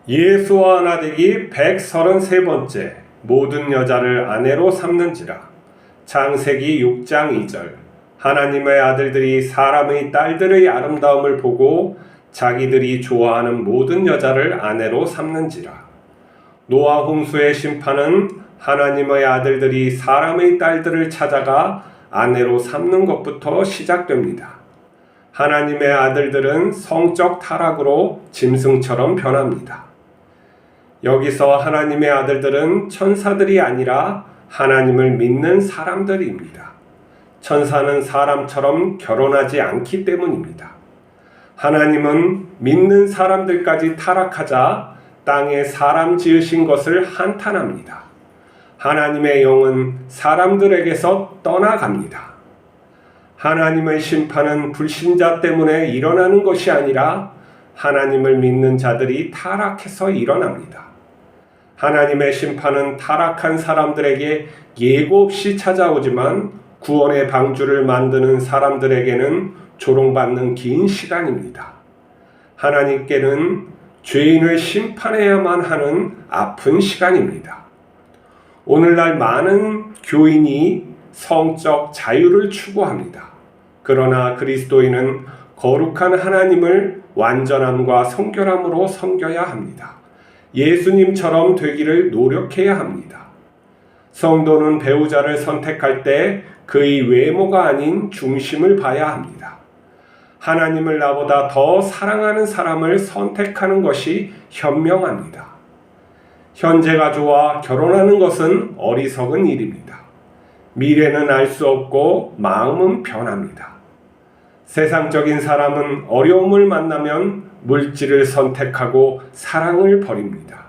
예수와 나대기 133번째 모든 여자를 아내로 삼는지라. 창세기 6장 2절. 하나님의 아들들이 사람의 딸들의 아름다움을 보고 자기들이 좋아하는 모든 여자를 아내로 삼는지라. 노아 홍수의 심판은 하나님의 아들들이 사람의 딸들을 찾아가 아내로 삼는 것부터 시작됩니다. 하나님의 아들들은 성적 타락으로 짐승처럼 변합니다. 여기서 하나님의 아들들은 천사들이 아니라 하나님을 믿는 사람들입니다. 천사는 사람처럼 결혼하지 않기 때문입니다. 하나님은 믿는 사람들까지 타락하자 땅에 사람 지으신 것을 한탄합니다. 하나님의 영은 사람들에게서 떠나갑니다. 하나님의 심판은 불신자 때문에 일어나는 것이 아니라 하나님을 믿는 자들이 타락해서 일어납니다. 하나님의 심판은 타락한 사람들에게 예고 없이 찾아오지만 구원의 방주를 만드는 사람들에게는 조롱받는 긴 시간입니다. 하나님께는 죄인을 심판해야만 하는 아픈 시간입니다. 오늘날 많은 교인이 성적 자유를 추구합니다. 그러나 그리스도인은 거룩한 하나님을 완전함과 성결함으로 섬겨야 합니다. 예수님처럼 되기를 노력해야 합니다. 성도는 배우자를 선택할 때 그의 외모가 아닌 중심을 봐야 합니다. 하나님을 나보다 더 사랑하는 사람을 선택하는 것이 현명합니다. 현재가 좋아 결혼하는 것은 어리석은 일입니다. 미래는 알 수 없고 마음은 변합니다. 세상적인 사람은 어려움을 만나면 물질을 선택하고 사랑을 버립니다.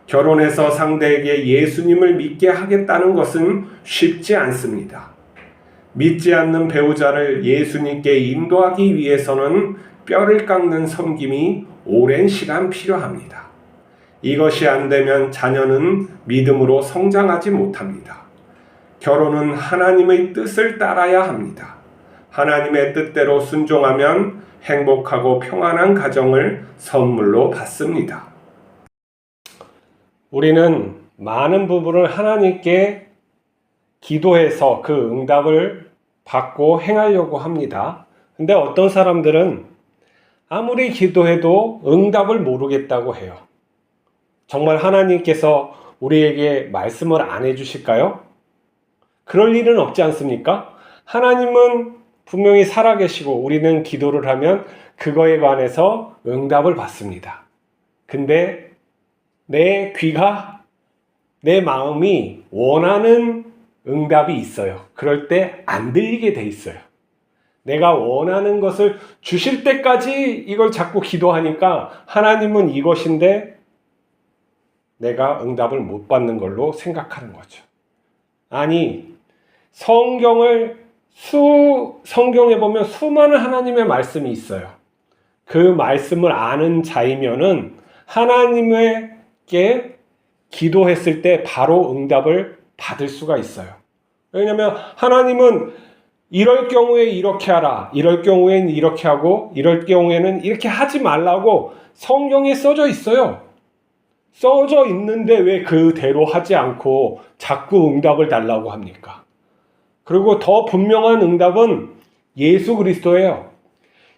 결혼해서 상대에게 예수님을 믿게 하겠다는 것은 쉽지 않습니다. 믿지 않는 배우자를 예수님께 인도하기 위해서는 뼈를 깎는 섬김이 오랜 시간 필요합니다. 이것이 안 되면 자녀는 믿음으로 성장하지 못합니다. 결혼은 하나님의 뜻을 따라야 합니다. 하나님의 뜻대로 순종하면 행복하고 평안한 가정을 선물로 받습니다. 우리는 많은 부분을 하나님께 기도해서 그 응답을 받고 행하려고 합니다. 근데 어떤 사람들은 아무리 기도해도 응답을 모르겠다고 해요. 정말 하나님께서 우리에게 말씀을 안 해주실까요? 그럴 일은 없지 않습니까? 하나님은 분명히 살아계시고 우리는 기도를 하면 그거에 관해서 응답을 받습니다. 근데 내 귀가, 내 마음이 원하는 응답이 있어요. 그럴 때 안 들리게 돼 있어요. 내가 원하는 것을 주실 때까지 이걸 자꾸 기도하니까 하나님은 이것인데 내가 응답을 못 받는 걸로 생각하는 거죠. 아니, 성경에 보면 수많은 하나님의 말씀이 있어요. 그 말씀을 아는 자이면은 하나님께 기도했을 때 바로 응답을 받을 수가 있어요. 왜냐하면 하나님은 이럴 경우에 이렇게 하라, 이럴 경우에는 이렇게 하고, 이럴 경우에는 이렇게 하지 말라고 성경에 써져 있어요. 써져 있는데 왜 그대로 하지 않고 자꾸 응답을 달라고 합니까? 그리고 더 분명한 응답은 예수 그리스도예요.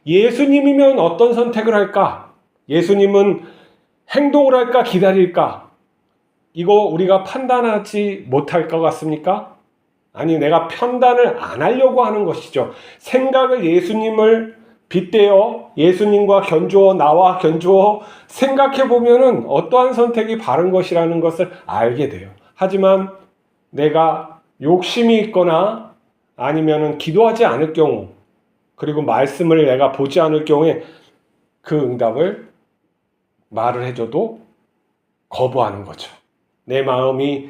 예수님이면 어떤 선택을 할까? 예수님은 행동을 할까? 기다릴까? 이거 우리가 판단하지 못할 것 같습니까? 아니, 내가 판단을 안 하려고 하는 것이죠. 생각을 예수님을 빗대어 예수님과 견주어, 나와 견주어 생각해 보면은 어떠한 선택이 바른 것이라는 것을 알게 돼요. 하지만 내가 욕심이 있거나 아니면은 기도하지 않을 경우, 그리고 말씀을 내가 보지 않을 경우에 그 응답을 말을 해줘도 거부하는 거죠. 내 마음이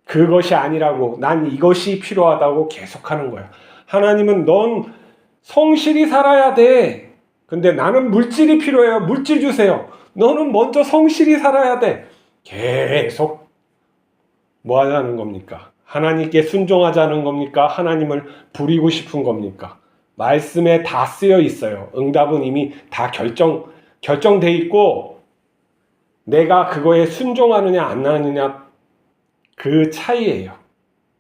그것이 아니라고, 난 이것이 필요하다고 계속하는 거예요. 하나님은 넌 성실히 살아야 돼. 근데 나는 물질이 필요해요. 물질 주세요. 너는 먼저 성실히 살아야 돼. 계속 뭐 하자는 겁니까? 하나님께 순종하자는 겁니까? 하나님을 부리고 싶은 겁니까? 말씀에 다 쓰여 있어요. 응답은 이미 다 결정돼 있고 내가 그거에 순종하느냐 안 하느냐 그 차이예요.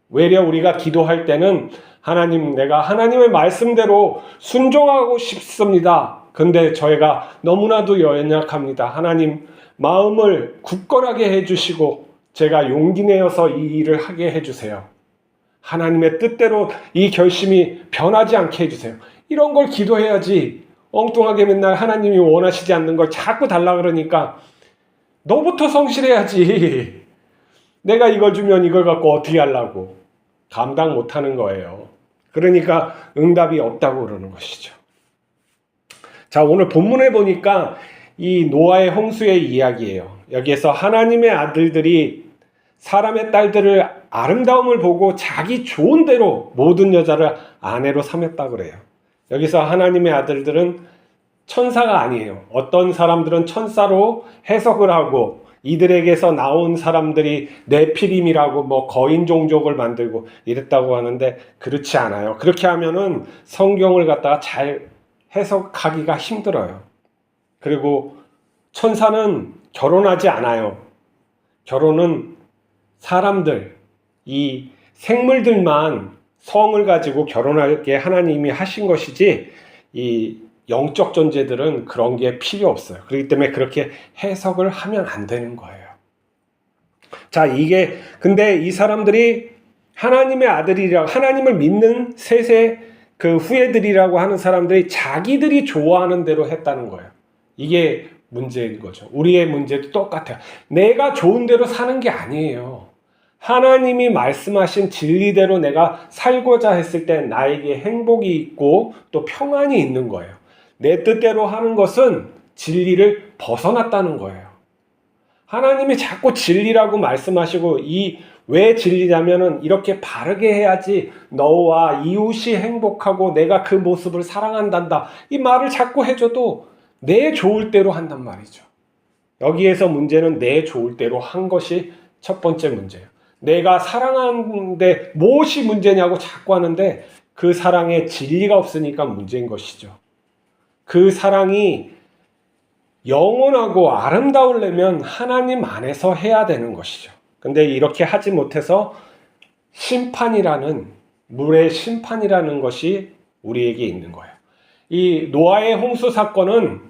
외려 우리가 기도할 때는 하나님, 내가 하나님의 말씀대로 순종하고 싶습니다. 근데 저희가 너무나도 연약합니다. 하나님, 마음을 굳건하게 해주시고 제가 용기 내어서 이 일을 하게 해주세요. 하나님의 뜻대로 이 결심이 변하지 않게 해주세요. 이런 걸 기도해야지. 엉뚱하게 맨날 하나님이 원하시지 않는 걸 자꾸 달라 그러니까 너부터 성실해야지. 내가 이걸 주면 이걸 갖고 어떻게 하려고. 감당 못하는 거예요. 그러니까 응답이 없다고 그러는 것이죠. 자, 오늘 본문에 보니까 이 노아의 홍수의 이야기예요. 여기에서 하나님의 아들들이 사람의 딸들을 아름다움을 보고 자기 좋은 대로 모든 여자를 아내로 삼았다 그래요. 여기서 하나님의 아들들은 천사가 아니에요. 어떤 사람들은 천사로 해석을 하고 이들에게서 나온 사람들이 네피림이라고 뭐 거인 종족을 만들고 이랬다고 하는데 그렇지 않아요. 그렇게 하면은 성경을 갖다가 잘 해석하기가 힘들어요. 그리고 천사는 결혼하지 않아요. 결혼은 사람들, 이 생물들만 성을 가지고 결혼하게 하나님이 하신 것이지 이 영적 존재들은 그런 게 필요 없어요. 그렇기 때문에 그렇게 해석을 하면 안 되는 거예요. 자, 이게 근데 이 사람들이 하나님의 아들이라고 하나님을 믿는 셋의 그 후예들이라고 하는 사람들이 자기들이 좋아하는 대로 했다는 거예요. 이게 문제인 거죠. 우리의 문제도 똑같아요. 내가 좋은 대로 사는 게 아니에요. 하나님이 말씀하신 진리대로 내가 살고자 했을 때 나에게 행복이 있고 또 평안이 있는 거예요. 내 뜻대로 하는 것은 진리를 벗어났다는 거예요. 하나님이 자꾸 진리라고 말씀하시고 왜 진리냐면은 이렇게 바르게 해야지 너와 이웃이 행복하고 내가 그 모습을 사랑한단다. 이 말을 자꾸 해줘도 내 좋을 대로 한단 말이죠. 여기에서 문제는 내 좋을 대로 한 것이 첫 번째 문제예요. 내가 사랑하는데 무엇이 문제냐고 자꾸 하는데 그 사랑에 진리가 없으니까 문제인 것이죠. 그 사랑이 영원하고 아름다우려면 하나님 안에서 해야 되는 것이죠. 근데 이렇게 하지 못해서 심판이라는, 물의 심판이라는 것이 우리에게 있는 거예요. 이 노아의 홍수 사건은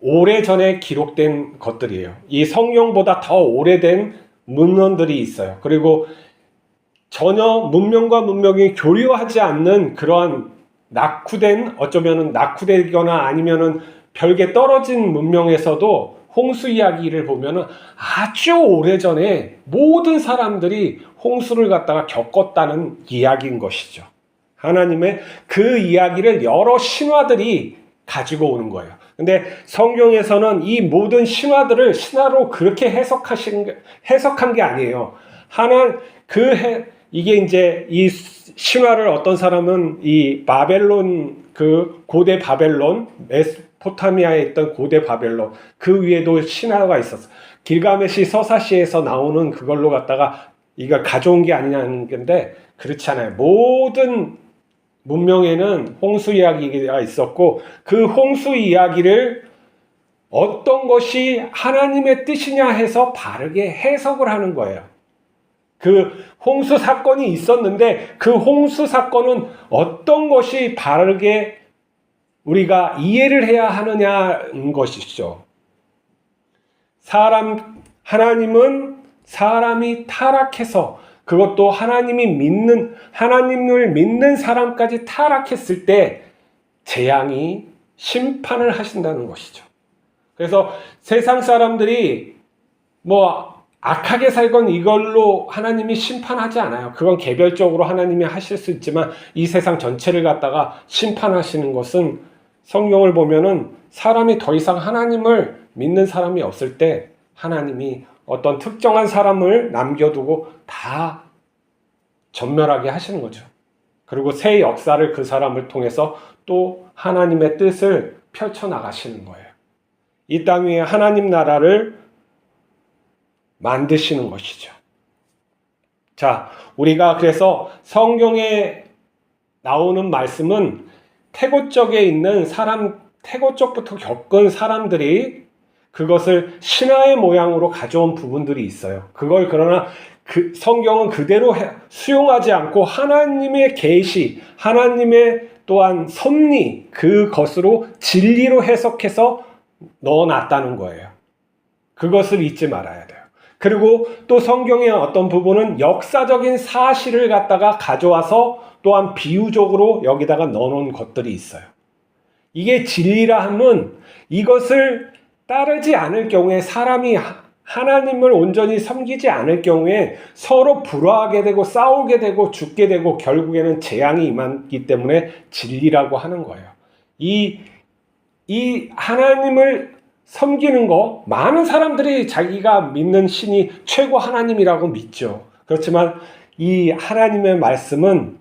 오래전에 기록된 것들이에요. 이 성경보다 더 오래된 문헌들이 있어요. 그리고 전혀 문명과 문명이 교류하지 않는 그러한 어쩌면은 낙후되거나 아니면은 별개 떨어진 문명에서도 홍수 이야기를 보면은 아주 오래전에 모든 사람들이 홍수를 갖다가 겪었다는 이야기인 것이죠. 하나님의 그 이야기를 여러 신화들이 가지고 오는 거예요. 근데 성경에서는 이 모든 신화들을 신화로 그렇게 해석한 게 아니에요. 이게 이제 이 신화를 어떤 사람은 이 바벨론, 그 고대 바벨론, 메소포타미아에 있던 고대 바벨론, 그 위에도 신화가 있었어. 길가메시 서사시에서 나오는 그걸로 갖다가 이걸 가져온 게 아니냐는 건데 그렇지 않아요. 모든 문명에는 홍수 이야기가 있었고 그 홍수 이야기를 어떤 것이 하나님의 뜻이냐 해서 바르게 해석을 하는 거예요. 그 홍수 사건이 있었는데 그 홍수 사건은 어떤 것이 바르게 우리가 이해를 해야 하느냐는 것이죠. 하나님은 사람이 타락해서 그것도 하나님을 믿는 사람까지 타락했을 때 재앙이 심판을 하신다는 것이죠. 그래서 세상 사람들이 악하게 살건 이걸로 하나님이 심판하지 않아요. 그건 개별적으로 하나님이 하실 수 있지만 이 세상 전체를 갖다가 심판하시는 것은 성경을 보면은 사람이 더 이상 하나님을 믿는 사람이 없을 때 하나님이 어떤 특정한 사람을 남겨두고 다 전멸하게 하시는 거죠. 그리고 새 역사를 그 사람을 통해서 또 하나님의 뜻을 펼쳐나가시는 거예요. 이 땅 위에 하나님 나라를 만드시는 것이죠. 자, 우리가 그래서 성경에 나오는 말씀은 태고 쪽에 있는 태고 쪽부터 겪은 사람들이 그것을 신화의 모양으로 가져온 부분들이 있어요. 그걸 그러나 성경은 그대로 수용하지 않고 하나님의 계시, 하나님의 또한 섭리, 그것으로 진리로 해석해서 넣어놨다는 거예요. 그것을 잊지 말아야 돼요. 그리고 또 성경의 어떤 부분은 역사적인 사실을 갖다가 가져와서 또한 비유적으로 여기다가 넣어놓은 것들이 있어요. 이게 진리라 하면 이것을 따르지 않을 경우에 사람이 하나님을 온전히 섬기지 않을 경우에 서로 불화하게 되고 싸우게 되고 죽게 되고 결국에는 재앙이 임하기 때문에 진리라고 하는 거예요. 이 하나님을 섬기는 거, 많은 사람들이 자기가 믿는 신이 최고 하나님이라고 믿죠. 그렇지만 이 하나님의 말씀은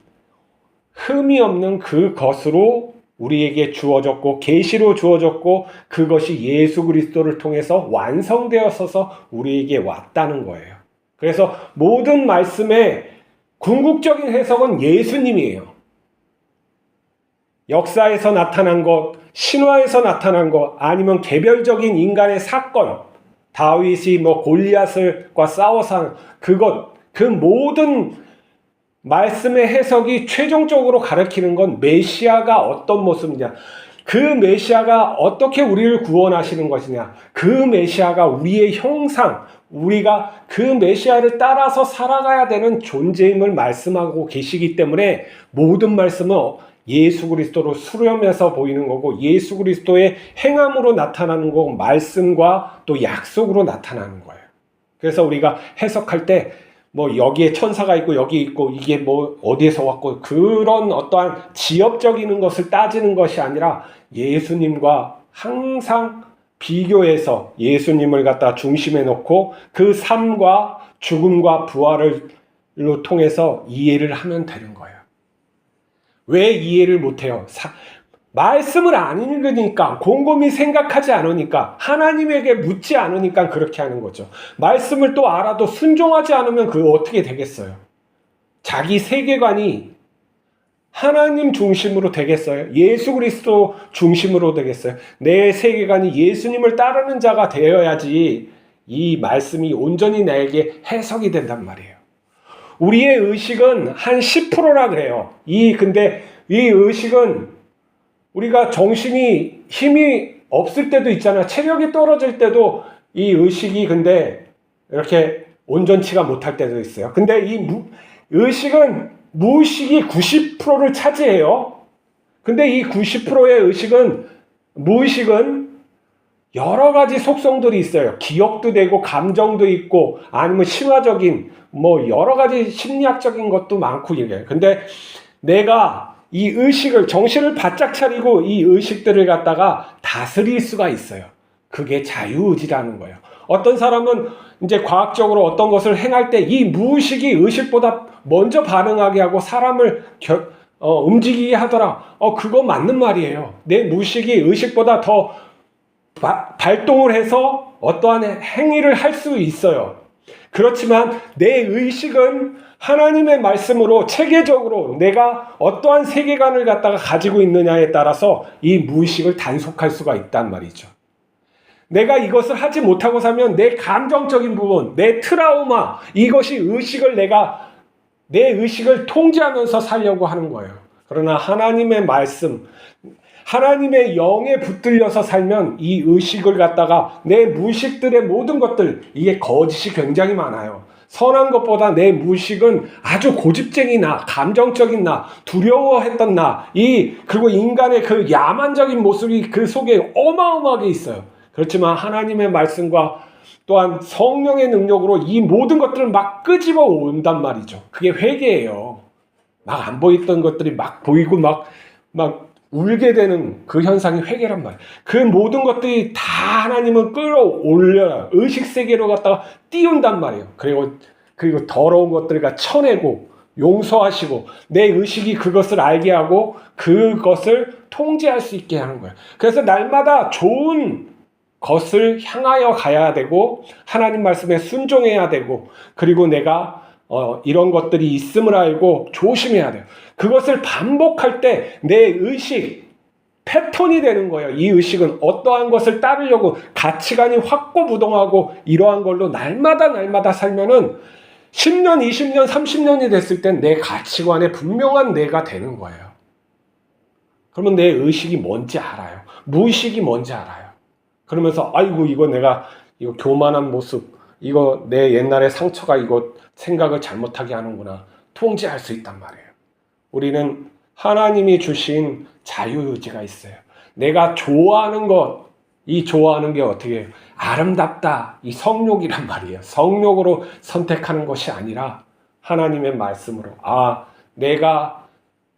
흠이 없는 그것으로 우리에게 주어졌고 계시로 주어졌고 그것이 예수 그리스도를 통해서 완성되어서 우리에게 왔다는 거예요. 그래서 모든 말씀의 궁극적인 해석은 예수님이에요. 역사에서 나타난 것, 신화에서 나타난 것, 아니면 개별적인 인간의 사건, 다윗이 골리앗과 싸워서 그것, 그 모든 말씀의 해석이 최종적으로 가리키는 건 메시아가 어떤 모습이냐, 그 메시아가 어떻게 우리를 구원하시는 것이냐, 그 메시아가 우리의 형상, 우리가 그 메시아를 따라서 살아가야 되는 존재임을 말씀하고 계시기 때문에 모든 말씀은 예수 그리스도로 수렴해서 보이는 거고 예수 그리스도의 행함으로 나타나는 거고 말씀과 또 약속으로 나타나는 거예요. 그래서 우리가 해석할 때 여기에 천사가 있고 여기 있고 이게 어디에서 왔고 그런 어떠한 지엽적인 것을 따지는 것이 아니라 예수님과 항상 비교해서 예수님을 갖다 중심에 놓고 그 삶과 죽음과 부활을 통해서 이해를 하면 되는 거예요. 왜 이해를 못해요? 말씀을 안 읽으니까, 곰곰이 생각하지 않으니까, 하나님에게 묻지 않으니까 그렇게 하는 거죠. 말씀을 또 알아도 순종하지 않으면 그거 어떻게 되겠어요? 자기 세계관이 하나님 중심으로 되겠어요? 예수 그리스도 중심으로 되겠어요? 내 세계관이 예수님을 따르는 자가 되어야지 이 말씀이 온전히 나에게 해석이 된단 말이에요. 우리의 의식은 한 10%라 그래요. 근데 이 의식은 우리가 정신이 힘이 없을 때도 있잖아. 체력이 떨어질 때도 이 의식이 근데 이렇게 온전치가 못할 때도 있어요. 근데 이 의식은 무의식이 90%를 차지해요. 근데 이 90%의 무의식은 여러 가지 속성들이 있어요. 기억도 되고 감정도 있고 아니면 신화적인 여러 가지 심리학적인 것도 많고 이게. 근데 내가 이 의식을 정신을 바짝 차리고 이 의식들을 갖다가 다스릴 수가 있어요. 그게 자유의지라는 거예요. 어떤 사람은 이제 과학적으로 어떤 것을 행할 때 이 무의식이 의식보다 먼저 반응하게 하고 사람을 움직이게 하더라. 그거 맞는 말이에요. 내 무의식이 의식보다 더 발동을 해서 어떠한 행위를 할 수 있어요. 그렇지만 내 의식은 하나님의 말씀으로 체계적으로 내가 어떠한 세계관을 갖다가 가지고 있느냐에 따라서 이 무의식을 단속할 수가 있단 말이죠. 내가 이것을 하지 못하고 살면 내 감정적인 부분, 내 트라우마, 이것이 내 의식을 통제하면서 살려고 하는 거예요. 그러나 하나님의 말씀, 하나님의 영에 붙들려서 살면 이 의식을 갖다가 내 무의식들의 모든 것들, 이게 거짓이 굉장히 많아요. 선한 것보다 내 무의식은 아주 고집쟁이 감정적인 두려워했던 그리고 인간의 그 야만적인 모습이 그 속에 어마어마하게 있어요. 그렇지만 하나님의 말씀과 또한 성령의 능력으로 이 모든 것들을 막 끄집어 온단 말이죠. 그게 회개예요. 막 안 보였던 것들이 막 보이고 막 울게 되는 그 현상이 회개란 말이에요. 그 모든 것들이 다 하나님은 끌어올려요. 의식세계로 갖다가 띄운단 말이에요. 그리고 더러운 것들을 쳐내고 용서하시고 내 의식이 그것을 알게 하고 그것을 통제할 수 있게 하는 거예요. 그래서 날마다 좋은 것을 향하여 가야 되고 하나님 말씀에 순종해야 되고 그리고 내가 이런 것들이 있음을 알고 조심해야 돼요. 그것을 반복할 때 내 의식, 패턴이 되는 거예요. 이 의식은 어떠한 것을 따르려고 가치관이 확고부동하고 이러한 걸로 날마다 살면은 10년, 20년, 30년이 됐을 땐 내 가치관에 분명한 내가 되는 거예요. 그러면 내 의식이 뭔지 알아요. 무의식이 뭔지 알아요. 그러면서 아이고 이거 내가 이거 교만한 모습, 이거 내 옛날의 상처가 이거 생각을 잘못하게 하는구나. 통제할 수 있단 말이에요. 우리는 하나님이 주신 자유의지가 있어요. 내가 좋아하는 것, 이 좋아하는 게 어떻게 해요? 아름답다. 이 성욕이란 말이에요. 성욕으로 선택하는 것이 아니라 하나님의 말씀으로 내가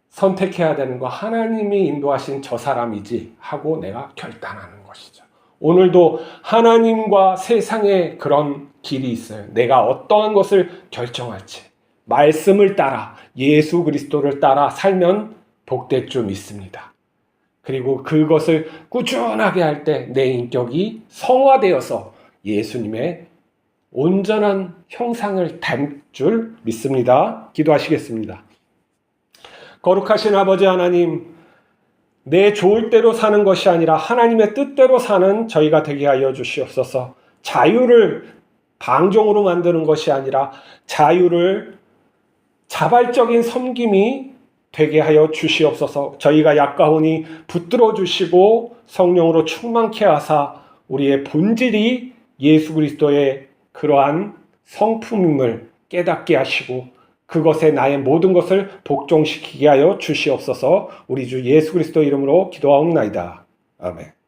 선택해야 되는 거 하나님이 인도하신 저 사람이지 하고 내가 결단하는 것이죠. 오늘도 하나님과 세상에 그런 길이 있어요. 내가 어떠한 것을 결정할지 말씀을 따라 예수 그리스도를 따라 살면 복될 줄 믿습니다. 그리고 그것을 꾸준하게 할 때 내 인격이 성화되어서 예수님의 온전한 형상을 닮을 줄 믿습니다. 기도하시겠습니다. 거룩하신 아버지 하나님, 내 좋을 대로 사는 것이 아니라 하나님의 뜻대로 사는 저희가 되게 하여 주시옵소서. 자유를 방종으로 만드는 것이 아니라 자유를 자발적인 섬김이 되게 하여 주시옵소서. 저희가 약가오니 붙들어 주시고 성령으로 충만케 하사 우리의 본질이 예수 그리스도의 그러한 성품임을 깨닫게 하시고 그것에 나의 모든 것을 복종시키게 하여 주시옵소서. 우리 주 예수 그리스도 이름으로 기도하옵나이다. 아멘.